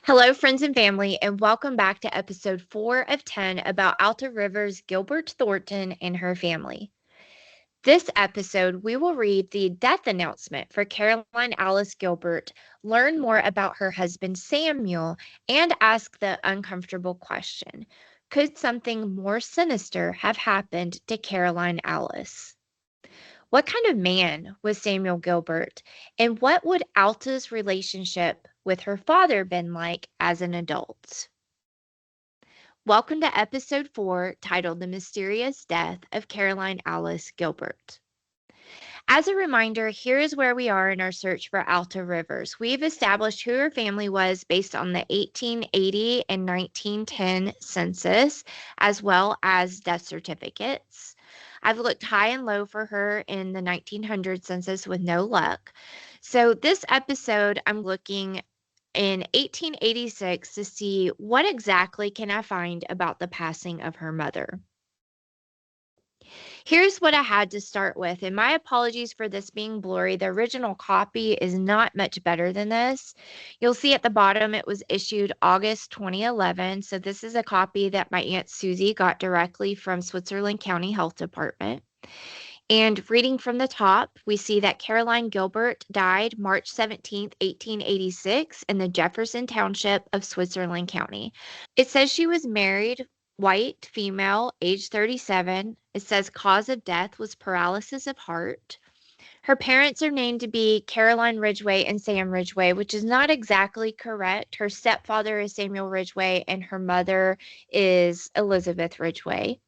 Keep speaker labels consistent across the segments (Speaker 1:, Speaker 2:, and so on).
Speaker 1: Hello, friends and family, and welcome back to episode 4 of 10 about Alta River's Gilbert Thornton and her family. This episode, we will read the death announcement for Caroline Alice Gilbert, learn more about her husband Samuel, and ask the uncomfortable question: could something more sinister have happened to Caroline Alice? What kind of man was Samuel Gilbert, and what would Alta's relationship with her father been like as an adult? Welcome to episode 4, titled The Mysterious Death of Caroline Alice Gilbert. As a reminder, here is where we are in our search for Alta Rivers. We've established who her family was based on the 1880 and 1910 census, as well as death certificates. I've looked high and low for her in the 1900 census with no luck. So this episode, I'm looking in 1886 to see what exactly can I find about the passing of her mother. Here's what I had to start with, and my apologies for this being blurry. The original copy is not much better than this. You'll see at the bottom it was issued August 2011, so this is a copy that my Aunt Susie got directly from Switzerland County Health Department. And reading from the top, we see that Caroline Gilbert died March 17th, 1886, in the Jefferson Township of Switzerland County. It says she was married, white, female, age 37. It says cause of death was paralysis of heart. Her parents are named to be Caroline Ridgway and Sam Ridgway, which is not exactly correct. Her stepfather is Samuel Ridgway, and her mother is Elizabeth Ridgway.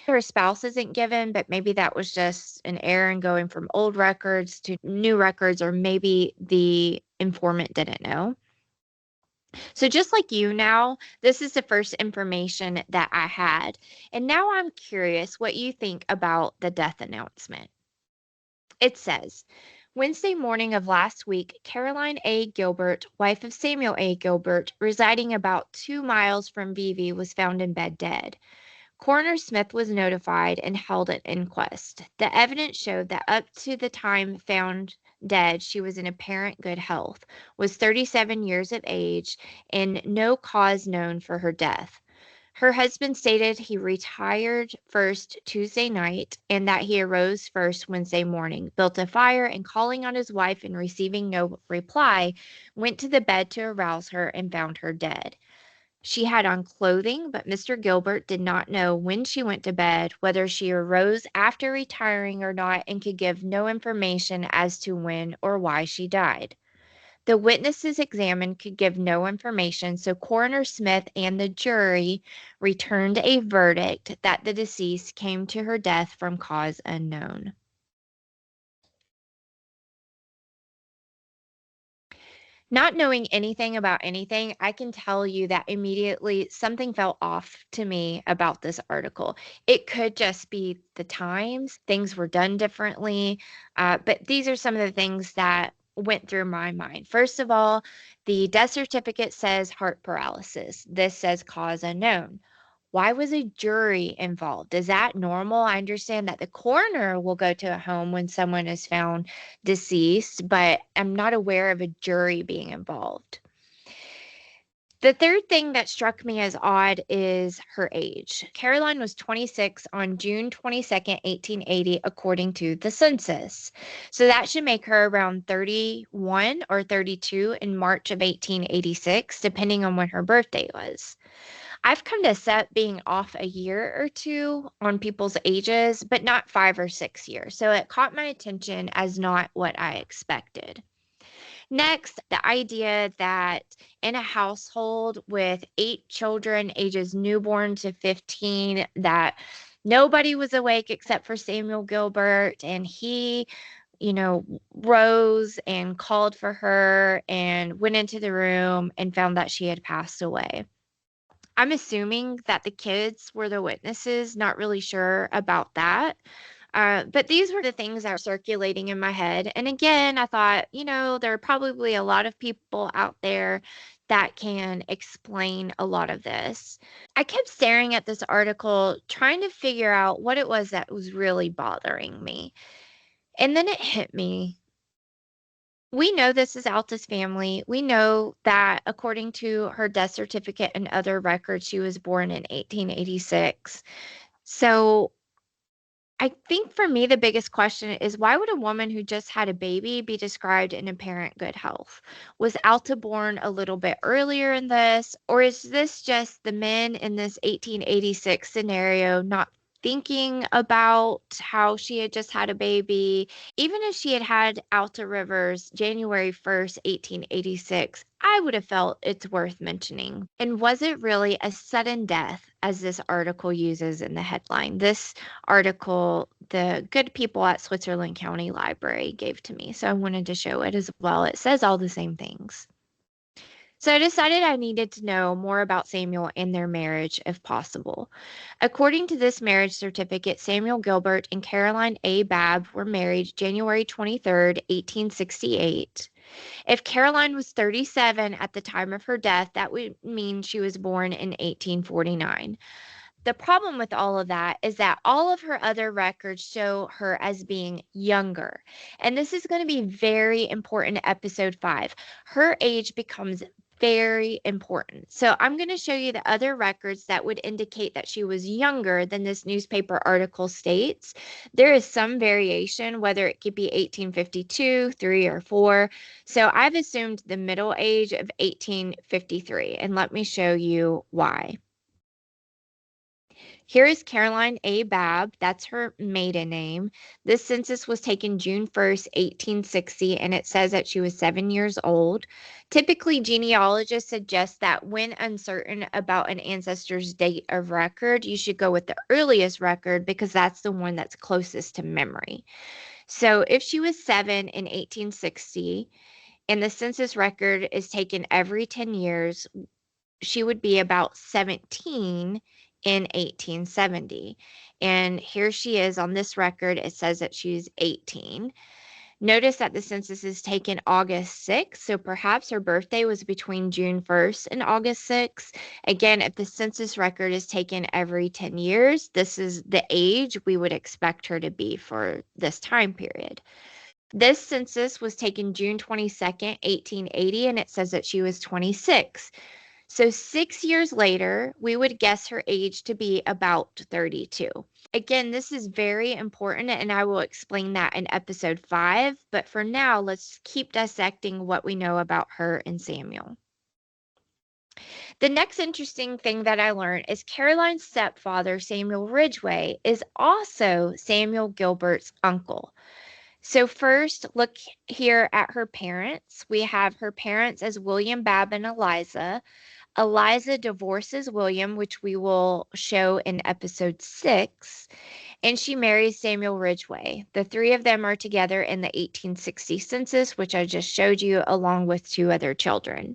Speaker 1: Her spouse isn't given, but maybe that was just an error in going from old records to new records, or maybe the informant didn't know. So just like you now, this is the first information that I had. And now I'm curious what you think about the death announcement. It says, Wednesday morning of last week, Caroline A. Gilbert, wife of Samuel A. Gilbert, residing about 2 miles from Vevey, was found in bed dead. Coroner Smith was notified and held an inquest. The evidence showed that up to the time found dead, she was in apparent good health, was 37 years of age, and no cause known for her death. Her husband stated he retired first Tuesday night and that he arose first Wednesday morning, built a fire, and calling on his wife and receiving no reply, went to the bed to arouse her and found her dead. She had on clothing, but Mr. Gilbert did not know when she went to bed, whether she arose after retiring or not, and could give no information as to when or why she died. The witnesses examined could give no information, so Coroner Smith and the jury returned a verdict that the deceased came to her death from cause unknown. Not knowing anything about anything, I can tell you that immediately something felt off to me about this article. It could just be the times, things were done differently, but these are some of the things that went through my mind. First of all, the death certificate says heart paralysis. This says cause unknown. Why was a jury involved? Is that normal? I understand that the coroner will go to a home when someone is found deceased, but I'm not aware of a jury being involved. The third thing that struck me as odd is her age. Caroline was 26 on June 22nd, 1880, according to the census. So that should make her around 31 or 32 in March of 1886, depending on when her birthday was. I've come to accept being off a year or two on people's ages, but not 5 or 6 years. So it caught my attention as not what I expected. Next, the idea that in a household with 8 children, ages newborn to 15, that nobody was awake except for Samuel Gilbert, and he, rose and called for her and went into the room and found that she had passed away. I'm assuming that the kids were the witnesses, not really sure about that. But these were the things that were circulating in my head. And again, I thought, there are probably a lot of people out there that can explain a lot of this. I kept staring at this article, trying to figure out what it was that was really bothering me. And then it hit me. We know this is Alta's family. We know that according to her death certificate and other records, she was born in 1886. So I think for me, the biggest question is why would a woman who just had a baby be described in apparent good health? Was Alta born a little bit earlier in this, or is this just the men in this 1886 scenario not thinking about how she had just had a baby? Even if she had had Alta Rivers January 1st, 1886, I would have felt it's worth mentioning. And was it really a sudden death, as this article uses in the headline? This article the good people at Switzerland County Library gave to me, so I wanted to show it as well. It says all the same things. So I decided I needed to know more about Samuel and their marriage if possible. According to this marriage certificate, Samuel Gilbert and Caroline A. Babb were married January 23rd, 1868. If Caroline was 37 at the time of her death, that would mean she was born in 1849. The problem with all of that is that all of her other records show her as being younger. And this is going to be very important in episode 5. Her age becomes very important. So I'm going to show you the other records that would indicate that she was younger than this newspaper article states. There is some variation, whether it could be 1852, 3, or 4. So I've assumed the middle age of 1853, and let me show you why. Here is Caroline A. Babb. That's her maiden name. This census was taken June 1st, 1860, and it says that she was 7 years old. Typically, genealogists suggest that when uncertain about an ancestor's date of record, you should go with the earliest record because that's the one that's closest to memory. So if she was 7 in 1860 and the census record is taken every 10 years, she would be about 17 in 1870. And here she is on this record. It says that she's 18. Notice that the census is taken August 6th, so perhaps her birthday was between June 1st and August 6th. Again, if the census record is taken every 10 years, this is the age we would expect her to be for this time period. This census was taken June 22nd, 1880, and it says that she was 26. So 6 years later, we would guess her age to be about 32. Again, this is very important, and I will explain that in episode 5. But for now, let's keep dissecting what we know about her and Samuel. The next interesting thing that I learned is Caroline's stepfather, Samuel Ridgway, is also Samuel Gilbert's uncle. So first, look here at her parents. We have her parents as William Babb and Eliza. Eliza divorces William, which we will show in episode 6, and she marries Samuel Ridgway. The three of them are together in the 1860 census, which I just showed you, along with 2 other children.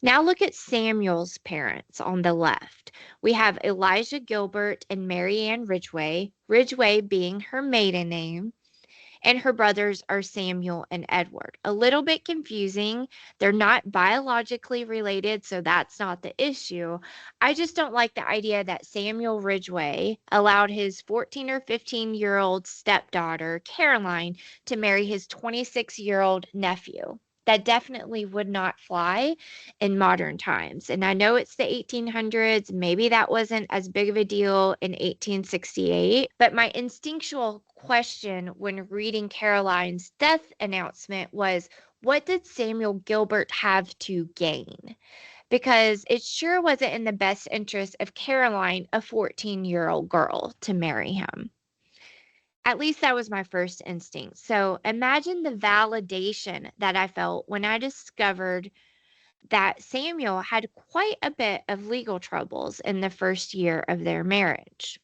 Speaker 1: Now look at Samuel's parents on the left. We have Elijah Gilbert and Mary Ann Ridgway, Ridgway being her maiden name, and her brothers are Samuel and Edward. A little bit confusing. They're not biologically related, so that's not the issue. I just don't like the idea that Samuel Ridgway allowed his 14 or 15-year-old stepdaughter, Caroline, to marry his 26-year-old nephew. That definitely would not fly in modern times. And I know it's the 1800s. Maybe that wasn't as big of a deal in 1868. But my instinctual question when reading Caroline's death announcement was, what did Samuel Gilbert have to gain? Because it sure wasn't in the best interest of Caroline, a 14-year-old girl, to marry him. At least that was my first instinct. So imagine the validation that I felt when I discovered that Samuel had quite a bit of legal troubles in the first year of their marriage.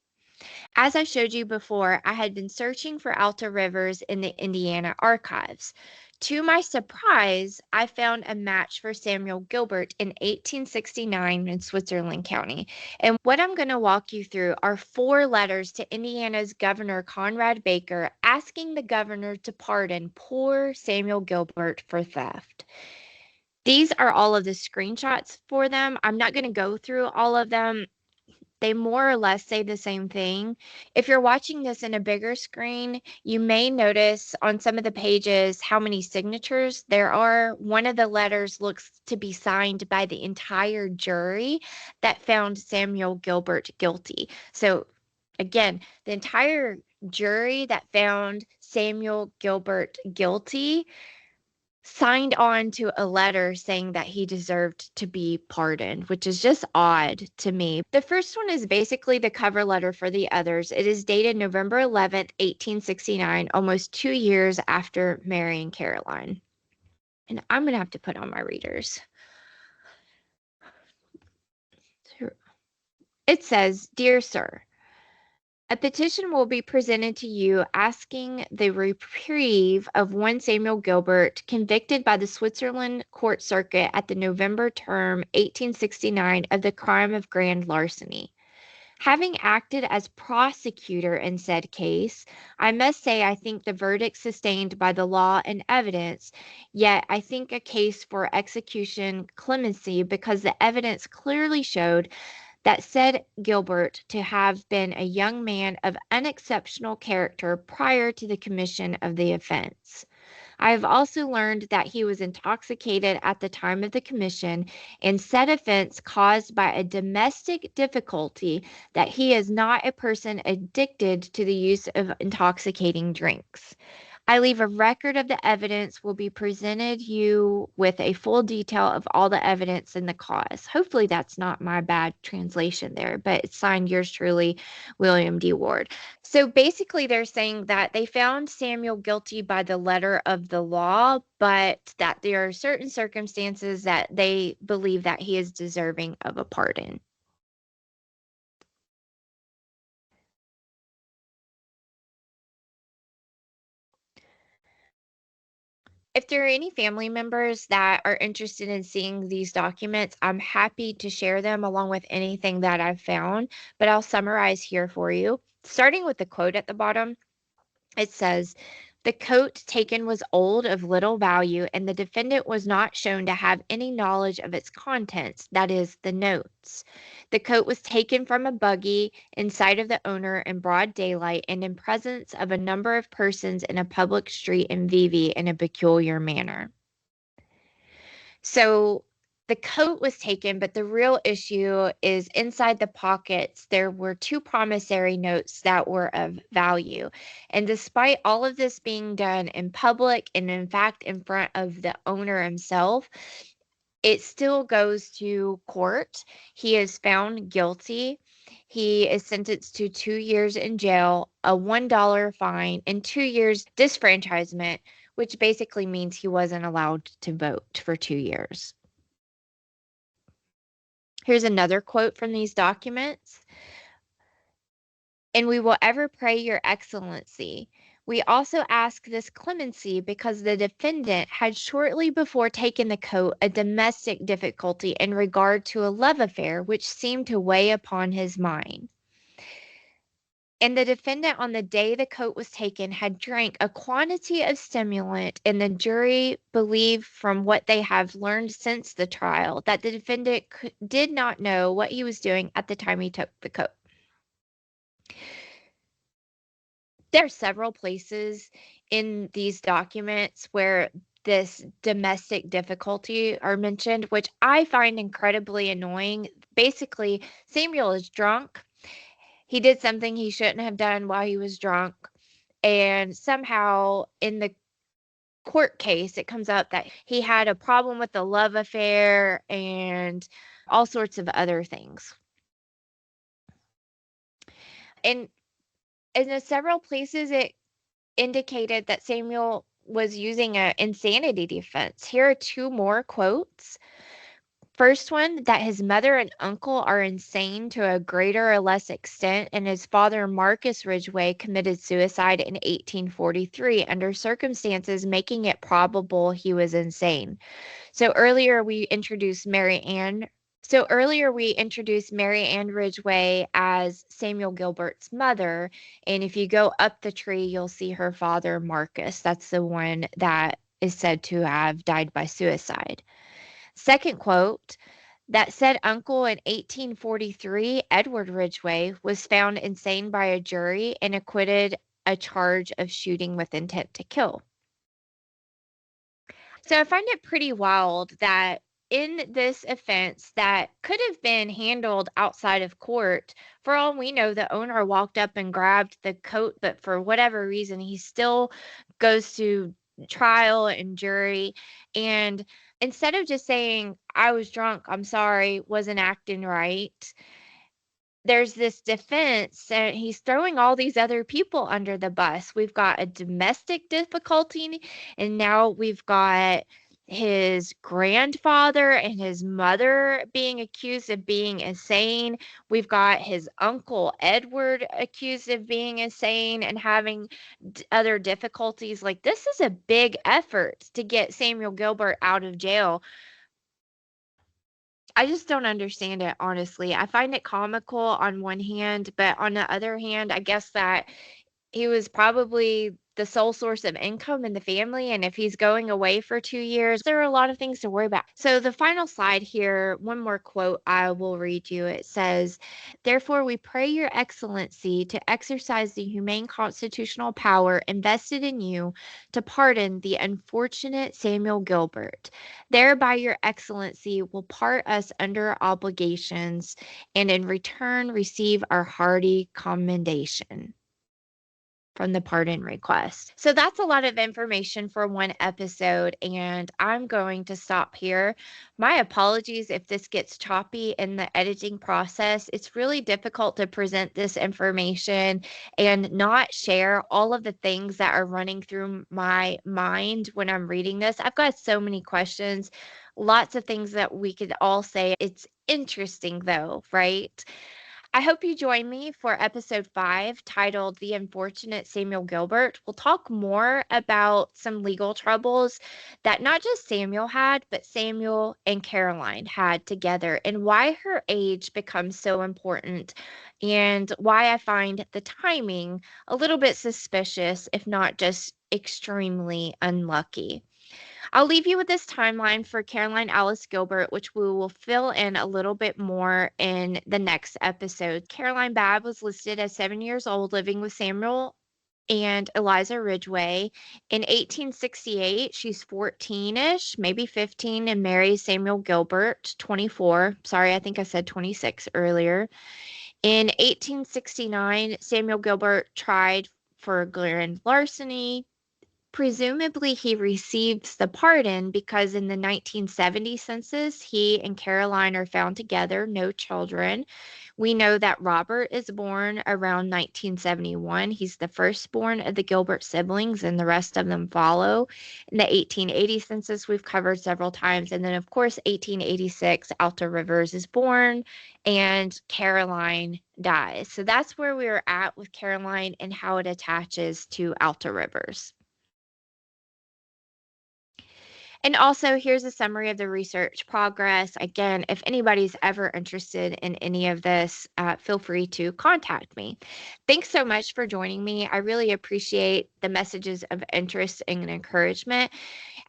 Speaker 1: As I showed you before, I had been searching for Alta Rivers in the Indiana archives. To my surprise, I found a match for Samuel Gilbert in 1869 in Switzerland County. And what I'm going to walk you through are 4 letters to Indiana's Governor Conrad Baker asking the governor to pardon poor Samuel Gilbert for theft. These are all of the screenshots for them. I'm not going to go through all of them. They more or less say the same thing. If you're watching this in a bigger screen, you may notice on some of the pages how many signatures there are. One of the letters looks to be signed by the entire jury that found Samuel Gilbert guilty. So, again, the entire jury that found Samuel Gilbert guilty signed on to a letter saying that he deserved to be pardoned, which is just odd to me. The first one is basically the cover letter for the others. It is dated November 11th, 1869, almost 2 years after marrying Caroline. And I'm going to have to put on my readers. It says, "Dear Sir, a petition will be presented to you asking the reprieve of one Samuel Gilbert, convicted by the Switzerland Court Circuit at the November term 1869 of the crime of grand larceny. Having acted as prosecutor in said case, I must say I think the verdict sustained by the law and evidence, yet I think a case for execution clemency because the evidence clearly showed that said Gilbert to have been a young man of unexceptional character prior to the commission of the offense. I have also learned that he was intoxicated at the time of the commission, and said offense caused by a domestic difficulty, that he is not a person addicted to the use of intoxicating drinks. I leave a record of the evidence will be presented you with a full detail of all the evidence in the cause." Hopefully that's not my bad translation there, but it's signed yours truly, William D. Ward. So basically they're saying that they found Samuel guilty by the letter of the law, but that there are certain circumstances that they believe that he is deserving of a pardon. If there are any family members that are interested in seeing these documents, I'm happy to share them along with anything that I've found, but I'll summarize here for you. Starting with the quote at the bottom, it says, "The coat taken was old, of little value, and the defendant was not shown to have any knowledge of its contents, that is, the notes. The coat was taken from a buggy in sight of the owner in broad daylight and in presence of a number of persons in a public street in Vivi in a peculiar manner." So the coat was taken, but the real issue is inside the pockets, there were two promissory notes that were of value. And despite all of this being done in public and, in fact, in front of the owner himself, it still goes to court. He is found guilty. He is sentenced to 2 years in jail, a $1 fine, and 2 years disfranchisement, which basically means he wasn't allowed to vote for 2 years. Here's another quote from these documents. "And we will ever pray your excellency. We also ask this clemency because the defendant had shortly before taken the coat a domestic difficulty in regard to a love affair which seemed to weigh upon his mind. And the defendant on the day the coat was taken had drank a quantity of stimulant, and the jury believe from what they have learned since the trial that the defendant did not know what he was doing at the time he took the coat." There are several places in these documents where this domestic difficulty are mentioned, which I find incredibly annoying. Basically, Samuel is drunk. He did something he shouldn't have done while he was drunk. And somehow in the court case, it comes out that he had a problem with the love affair and all sorts of other things. And in several places, it indicated that Samuel was using an insanity defense. Here are two more quotes. First one, that his mother and uncle are insane to a greater or less extent, and his father, Marcus Ridgway, committed suicide in 1843 under circumstances making it probable he was insane. So earlier we introduced Mary Ann. So earlier we introduced Mary Ann Ridgway as Samuel Gilbert's mother, and if you go up the tree, you'll see her father, Marcus. That's the one that is said to have died by suicide. Second quote, That said uncle in 1843, Edward Ridgway, was found insane by a jury and acquitted a charge of shooting with intent to kill. So I find it pretty wild that in this offense that could have been handled outside of court, for all we know, the owner walked up and grabbed the coat, but for whatever reason, he still goes to trial and jury. And instead of just saying, I was drunk, I'm sorry, wasn't acting right, there's this defense and he's throwing all these other people under the bus. We've got a domestic difficulty and now we've got his grandfather and his mother being accused of being insane. We've got his uncle Edward accused of being insane and having other difficulties. Like, this is a big effort to get Samuel Gilbert out of jail. I just don't understand it, honestly. I find it comical on one hand, but on the other hand, I guess that he was probably the sole source of income in the family, and if he's going away for 2 years, there are a lot of things to worry about. So the final slide here, one more quote I will read you. It says, "Therefore, we pray your excellency to exercise the humane constitutional power invested in you to pardon the unfortunate Samuel Gilbert. Thereby your excellency will part us under obligations and in return receive our hearty commendation." From the pardon request. So that's a lot of information for one episode, and I'm going to stop here. My apologies if this gets choppy in the editing process. It's really difficult to present this information and not share all of the things that are running through my mind when I'm reading this. I've got so many questions, lots of things that we could all say. It's interesting though, right? I hope you join me for episode 5 titled The Unfortunate Samuel Gilbert. We'll talk more about some legal troubles that not just Samuel had, but Samuel and Caroline had together and why her age becomes so important and why I find the timing a little bit suspicious, if not just extremely unlucky. I'll leave you with this timeline for Caroline Alice Gilbert, which we will fill in a little bit more in the next episode. Caroline Babb was listed as 7 years old, living with Samuel and Eliza Ridgway. In 1868, she's 14-ish, maybe 15, and marries Samuel Gilbert, 24. Sorry, I think I said 26 earlier. In 1869, Samuel Gilbert tried for grand larceny. Presumably, he receives the pardon because in the 1970 census, he and Caroline are found together, no children. We know that Robert is born around 1971. He's the firstborn of the Gilbert siblings, and the rest of them follow. In the 1880 census, we've covered several times. And then, of course, 1886, Alta Rivers is born, and Caroline dies. So that's where we are at with Caroline and how it attaches to Alta Rivers. And also, here's a summary of the research progress. Again, if anybody's ever interested in any of this, feel free to contact me. Thanks so much for joining me. I really appreciate the messages of interest and encouragement.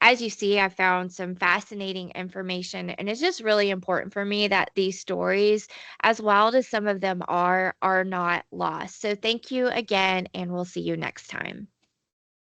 Speaker 1: As you see, I found some fascinating information, and it's just really important for me that these stories, as wild as some of them are not lost. So thank you again, and we'll see you next time.